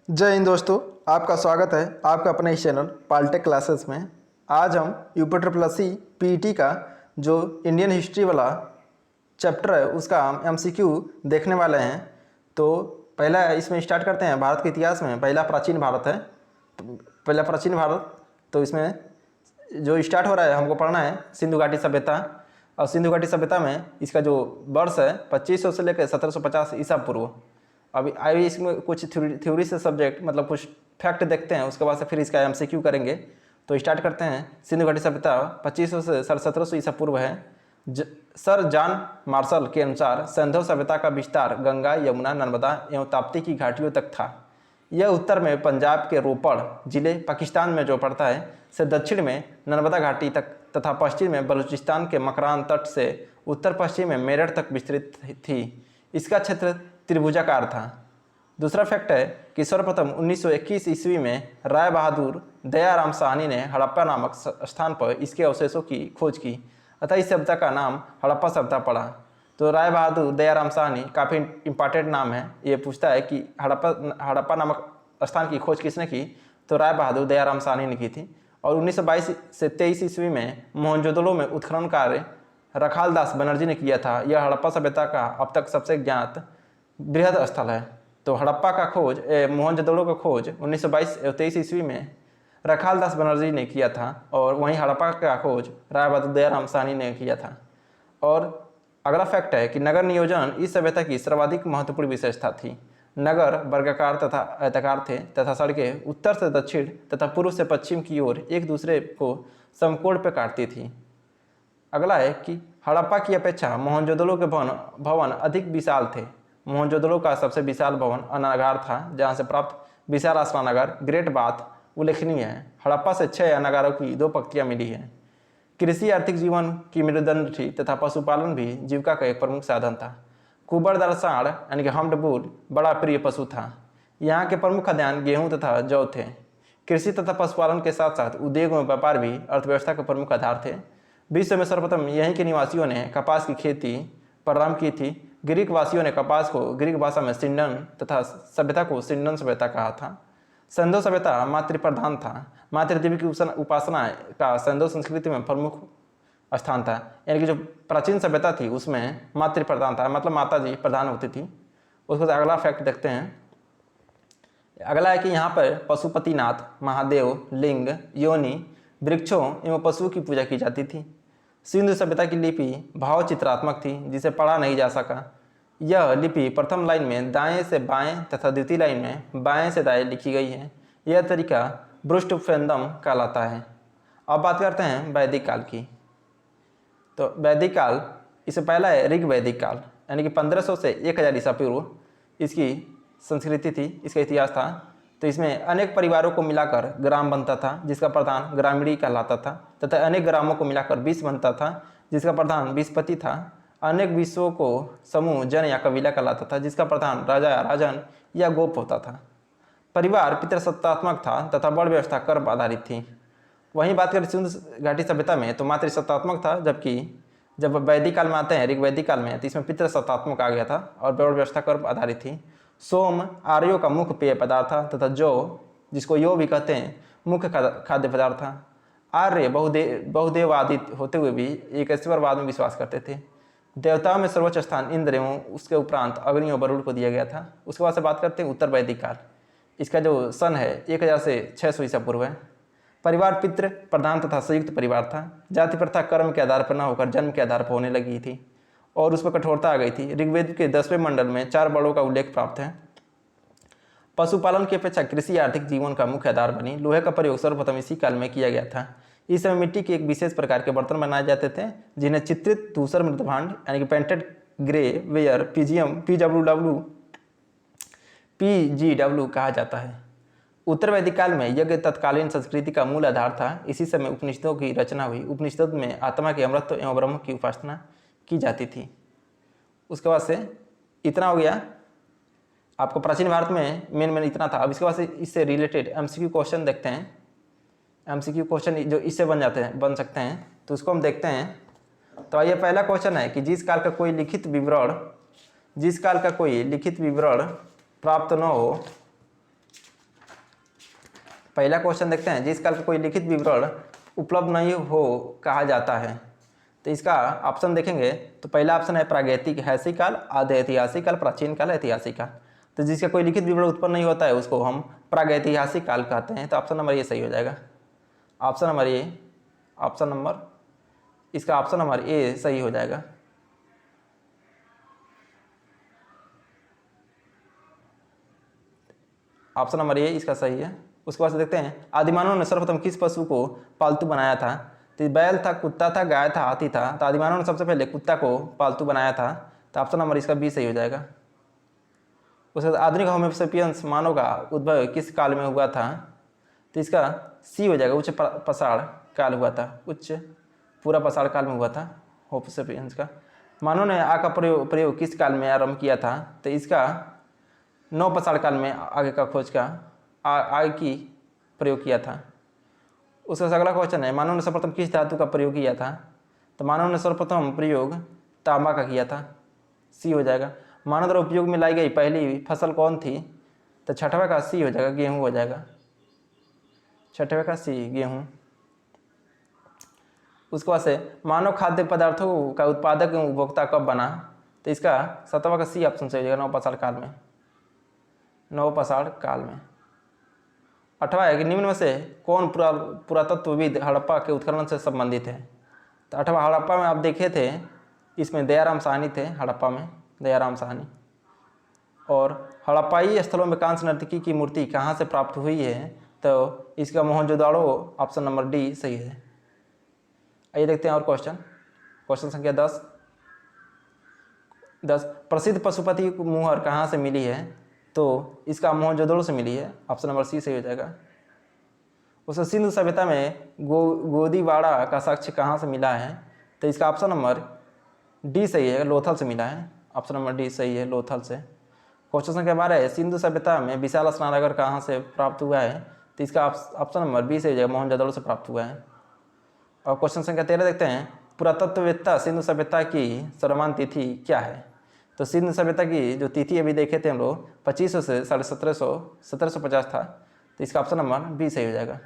जय हिंद दोस्तों, आपका स्वागत है आपका अपने इस चैनल पालटेक क्लासेस में। आज हम UP triple S C PET का जो इंडियन हिस्ट्री वाला चैप्टर है उसका हम एमसीक्यू देखने वाले हैं। तो पहला इसमें स्टार्ट करते हैं। भारत के इतिहास में पहला प्राचीन भारत है, पहला प्राचीन भारत। तो इसमें जो स्टार्ट हो रहा है हमको पढ़ना है सिंधु घाटी सभ्यता। और सिंधु घाटी सभ्यता में इसका जो वर्ष है 2500 से लेकर 1750 ईसा पूर्व। अभी इसमें कुछ थ्योरी से सब्जेक्ट मतलब कुछ फैक्ट देखते हैं, उसके बाद से फिर इसका एमसीक्यू करेंगे। तो स्टार्ट करते हैं। सिंधु घाटी सभ्यता 2500 से 1750 ईसा पूर्व है। सर जॉन मार्शल के अनुसार सिंधु सभ्यता का विस्तार गंगा, यमुना, नर्मदा एवं ताप्ती की घाटियों तक था। यह उत्तर में पंजाब के रोपड़ जिले पाकिस्तान में जो पड़ता है से दक्षिण में नर्मदा घाटी तक तथा पश्चिम में बलूचिस्तान के मकरान तट से उत्तर पश्चिम में मेरठ तक विस्तृत थी। इसका क्षेत्र त्रिभुजाकार था। दूसरा फैक्ट है कि सर्वप्रथम 1921 ईस्वी में राय बहादुर दयाराम साहनी ने हड़प्पा नामक स्थान पर इसके अवशेषों की खोज की, अतः इस सभ्यता का नाम हड़प्पा सभ्यता पड़ा। तो राय बहादुर दयाराम साहनी काफ़ी इंपॉर्टेंट नाम है। ये पूछता है कि हड़प्पा नामक स्थान की खोज किसने की, तो राय बहादुर दयाराम साहनी ने की थी। और 1922 से 23 ईस्वी में मोहनजोदड़ो में उत्खनन कार्य रखालदास बनर्जी ने किया था। यह हड़प्पा सभ्यता का अब तक सबसे ज्ञात बृहद स्थल है। तो हड़प्पा का खोज मोहनजोदड़ो का खोज 1922 और 23 ईस्वी में रखालदास बनर्जी ने किया था, और वहीं हड़प्पा का खोज राय बहादुर दयाराम साहनी ने किया था। और अगला फैक्ट है कि नगर नियोजन इस सभ्यता की सर्वाधिक महत्वपूर्ण विशेषता थी। नगर वर्गाकार तथा आयताकार थे तथा सड़कें उत्तर से दक्षिण तथा पूर्व से पश्चिम की ओर एक दूसरे को समकोण पर काटती थी। अगला है कि हड़प्पा की अपेक्षा मोहनजोदड़ो के भवन अधिक विशाल थे। मोहनजोदड़ो का सबसे विशाल भवन अनागार था, जहाँ से प्राप्त विशाल स्नानागार ग्रेट बाथ उल्लेखनीय है। हड़प्पा से 6 अनागारों की 2 पंक्तियाँ मिली हैं। कृषि आर्थिक जीवन की मेरुदंड थी तथा पशुपालन भी जीविका का एक प्रमुख साधन था। कुबड़दार सांड यानी कि हम्प्ड बुल बड़ा प्रिय पशु था। यहाँ के प्रमुख खाद्यान्न गेहूँ तथा जौ थे। कृषि तथा पशुपालन के साथ साथ उद्योग एवं व्यापार भी अर्थव्यवस्था के प्रमुख आधार थे। विश्व में सर्वप्रथम यहीं के निवासियों ने कपास की खेती प्रारंभ की थी। ग्रीक वासियों ने कपास को ग्रीक भाषा में सिंडन तथा सभ्यता को सिंडन सभ्यता कहा था। सिंधु सभ्यता मातृ प्रधान था। मातृदेवी की उपासना का सिंधु संस्कृति में प्रमुख स्थान था। यानी कि जो प्राचीन सभ्यता थी उसमें मातृ प्रधान था, मतलब माता जी प्रधान होती थी। उसके बाद अगला फैक्ट देखते हैं। अगला है कि यहाँ पर पशुपतिनाथ, महादेव, लिंग, योनि, वृक्षों एवं पशुओं की पूजा की जाती थी। सिंधु सभ्यता की लिपि भाव चित्रात्मक थी, जिसे पढ़ा नहीं जा सका। यह लिपि प्रथम लाइन में दाएं से बाएं तथा द्वितीय लाइन में बाएं से दाएं लिखी गई है। यह तरीका ब्रुष्टफेंदम कहलाता है। अब बात करते हैं वैदिक काल की। तो वैदिक काल, इससे पहला है ऋग वैदिक काल, यानी कि 1500 से 1000 ईसा पूर्व इसकी संस्कृति थी, इसका इतिहास था। तो इसमें अनेक परिवारों को मिलाकर ग्राम बनता था, जिसका प्रधान ग्रामीणी कहलाता था, तथा अनेक ग्रामों को मिलाकर 20 बनता था, जिसका प्रधान बीसपति था। अनेक विश्वों को समूह जन या कबीला कहलाता था, जिसका प्रधान राजा, राजन या गोप होता था। परिवार पितृसत्तात्मक था तथा वर्ण व्यवस्था कर्म आधारित थी। वहीं बात करें सिंधु घाटी सभ्यता में तो मातृसत्तात्मक था, जबकि जब वैदिक काल में आते हैं ऋग वैदिक काल में तो इसमें पितृसत्तात्मक आ गया था और वर्ण व्यवस्था कर्म आधारित थी। सोम आर्यों का मुख्य पेय पदार्थ था तथा जौ, जिसको यो भी कहते हैं, मुख्य खाद्य पदार्थ था। आर्य बहुदेववादी होते हुए भी एक ईश्वरवाद में विश्वास करते थे। देवताओं में सर्वोच्च स्थान इंद्र एवं उसके उपरांत अग्नि और वरुण को दिया गया था। उसके बाद से बात करते हैं उत्तर वैदिक काल। इसका जो सन है 1000 से 600 ईसा पूर्व है। परिवार पितृ प्रधान तथा संयुक्त परिवार था। जाति प्रथा कर्म के आधार पर न होकर जन्म के आधार पर होने लगी थी और उस पर कठोरता आ गई थी। ऋग्वेद के 10वें मंडल में 4 बड़ों का उल्लेख प्राप्त है। पशुपालन की अपेक्षा कृषि आर्थिक जीवन का मुख्य आधार बनी। लोहे का प्रयोग सर्वप्रथम इसी काल में किया गया था। इस समय मिट्टी के एक विशेष प्रकार के बर्तन बनाए जाते थे, जिन्हें चित्रित धूसर मृदभांड यानी कि पेंटेड ग्रे वेयर पीजीडब्ल्यू कहा जाता है। उत्तर वैदिक काल में यज्ञ तत्कालीन संस्कृति का मूल आधार था। इसी समय उपनिषदों की रचना हुई। उपनिषद में आत्मा के अमृत एवं ब्रह्म की उपासना की जाती थी। उसके बाद से इतना हो गया आपको प्राचीन भारत में मेन इतना था। अब इसके बाद से इससे रिलेटेड एमसीक्यू क्वेश्चन देखते हैं। एमसीक्यू क्वेश्चन जो इससे बन सकते हैं तो उसको हम देखते हैं। तो ये पहला क्वेश्चन है कि जिस काल का कोई लिखित विवरण प्राप्त न हो पहला क्वेश्चन देखते हैं, जिस काल का कोई लिखित विवरण उपलब्ध नहीं हो कहा जाता है। तो इसका ऑप्शन देखेंगे तो पहला ऑप्शन है प्रागैतिक हैसिक काल, आधे ऐतिहासिक काल, प्राचीन काल, ऐतिहासिक काल। तो जिसका कोई लिखित विवरण उत्पन्न नहीं होता है उसको हम प्रागैतिहासिक काल कहते हैं। तो ऑप्शन नंबर ये सही हो जाएगा। ऑप्शन नंबर ए सही हो जाएगा। ऑप्शन नंबर ए इसका सही है। उसके बाद से देखते हैं आदिमानव ने सर्वप्रथम किस पशु को पालतू बनाया था। तो बैल था, कुत्ता था, गाय था, हाथी था। तो आदिमानव ने सबसे पहले कुत्ता को पालतू बनाया था। तो ऑप्शन नंबर इसका बी सही हो जाएगा। उसके बाद आधुनिक होमो सेपियंस मानव का उद्भव किस काल में हुआ था। तो इसका सी हो जाएगा, उच्च पसाड़ काल हुआ था, उच्च पूरा पसाड़ काल में हुआ था होमो सेपियंस का। मानव ने आग का प्रयोग किस काल में आरंभ किया था। तो इसका नौ पसाड़ काल में आगे का खोज का आग की प्रयोग किया था। उसका अगला क्वेश्चन है मानव ने सर्वप्रथम किस धातु का प्रयोग किया था। तो मानव ने सर्वप्रथम प्रयोग तांबा का किया था, सी हो जाएगा। मानव द्वारा उपयोग में लाई गई पहली फसल कौन थी। तो छठवें का सी हो जाएगा, गेहूँ हो जाएगा। छठवें का सी, गेहूँ। उसके बाद से मानव खाद्य पदार्थों का उत्पादक एवं उपभोक्ता कब बना। तो इसका सतवां का सी ऑप्शन सही हो जाएगा, नौ पसाड़ काल में, नौ पसाड़ काल में। अठवा है कि निम्न में से कौन पुरातत्वविद हड़प्पा के उत्खनन से संबंधित है। तो अठवा हड़प्पा में आप देखे थे, इसमें दयाराम साहनी थे, हड़प्पा में दयाराम साहनी। और हड़प्पाई स्थलों में कांस्य नर्तकी की मूर्ति कहाँ से प्राप्त हुई है। तो इसका मोहनजोदाड़ो, ऑप्शन नंबर डी सही है। आइए देखते हैं और क्वेश्चन संख्या 10 प्रसिद्ध पशुपति मुहर कहाँ से मिली है। तो इसका मोहनजोदड़ो से मिली है, ऑप्शन नंबर सी सही हो जाएगा। उसे सिंधु सभ्यता में गोदीवाड़ा का साक्ष्य कहाँ से मिला है। तो इसका ऑप्शन नंबर डी सही है, लोथल से मिला है, ऑप्शन नंबर डी सही है, लोथल से। क्वेश्चन संख्या 12 है सिंधु सभ्यता में विशाल स्नानागार कहाँ से प्राप्त हुआ है। तो इसका ऑप्शन नंबर बी सही हो जाएगा, मोहनजोदड़ो से प्राप्त हुआ है। और क्वेश्चन संख्या 13 देखते हैं पुरातत्ववेत्ता सिंधु सभ्यता की सर्वमान्य तिथि क्या है। तो सिंधु सभ्यता की जो तिथि अभी देखे थे हम लोग 2500 से 1750 था। तो इसका ऑप्शन नंबर बी सही हो जाएगा।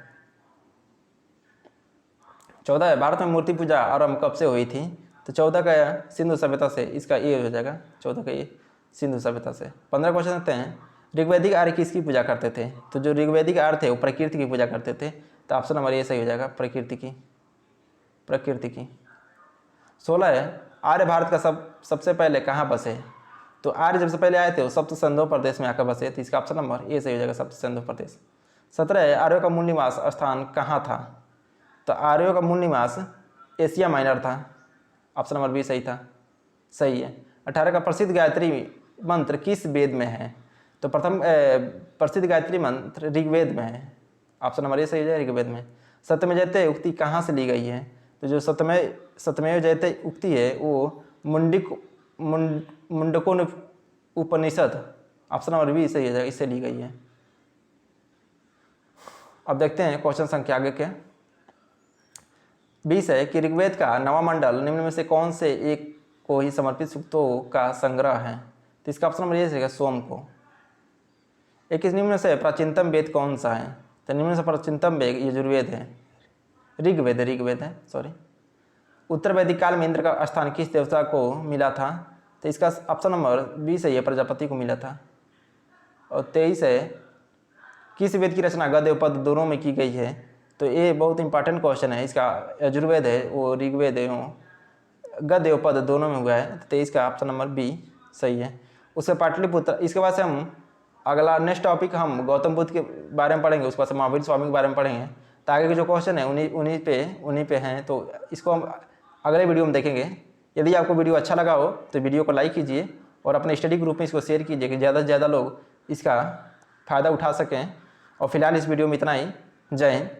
14 है भारत में मूर्ति पूजा आरंभ कब से हुई थी। तो 14 का सिंधु सभ्यता से, इसका ए हो जाएगा, 14 का ये सिंधु सभ्यता से। 15 क्वेश्चन देखते हैं ऋग्वैदिक आर्य किसकी पूजा करते थे। तो जो ऋग्वैदिक आर्य थे वो प्रकृति की पूजा करते थे। तो ऑप्शन नंबर ए सही हो जाएगा, प्रकृति की। 16 है आर्य भारत का सबसे पहले कहाँ बसे। तो आर्य जब से पहले आए थे वो सप्त सिंधु प्रदेश में आकर बसे। तो इसका ऑप्शन नंबर ए सही हो जाएगा, सप्त सिंधु प्रदेश। 17 है आर्यों का मूल निवास स्थान कहाँ था। तो आर्यों का मूल निवास एशिया माइनर था, ऑप्शन नंबर बी सही है। 18 का प्रसिद्ध गायत्री मंत्र किस वेद में है। तो प्रथम प्रसिद्ध गायत्री मंत्र ऋग्वेद में है, ऑप्शन नंबर ए सही हो जाएगा, ऋग्वेद में। सत्यमेव जयते उक्ति कहाँ से ली गई है। तो जो सत्यमेव जयते उक्ति है वो मुंडको उपनिषद, ऑप्शन नंबर बी सही हो जाएगा, इससे ली गई है। अब देखते हैं क्वेश्चन संख्या आगे के 20 है कि ऋग्वेद का नवा मंडल निम्न में से कौन से एक को ही समर्पित सूक्तों का संग्रह है। तो इसका ऑप्शन नंबर ये रहेगा, सोम को। 21 निम्न से प्राचीनतम वेद कौन सा है। तो निम्न से प्राचीनतम वेद यजुर्वेद है, ऋग्वेद है सॉरी। उत्तर वैदिक काल में इंद्र का स्थान किस देवता को मिला था। तो इसका ऑप्शन नंबर बी सही है, प्रजापति को मिला था। और 23 है किस वेद की रचना गद्य और पद्य दोनों में की गई है। तो ये बहुत इंपॉर्टेंट क्वेश्चन है। इसका यजुर्वेद है वो ऋग्वेद है वो गद्य और पद्य दोनों में हुआ है। तो 23 का ऑप्शन नंबर बी सही है। उससे पाटलिपुत्र। इसके बाद से हम अगला नेक्स्ट टॉपिक हम गौतम बुद्ध के बारे में पढ़ेंगे, उसके बाद से महावीर स्वामी के बारे में पढ़ेंगे। तो आगे के जो क्वेश्चन है उन्हीं पे हैं। तो इसको हम अगले वीडियो में देखेंगे। यदि आपको वीडियो अच्छा लगा हो तो वीडियो को लाइक कीजिए और अपने स्टडी ग्रुप में इसको शेयर कीजिए कि ज़्यादा से ज़्यादा लोग इसका फ़ायदा उठा सकें। और फिलहाल इस वीडियो में इतना ही। जय हिंद।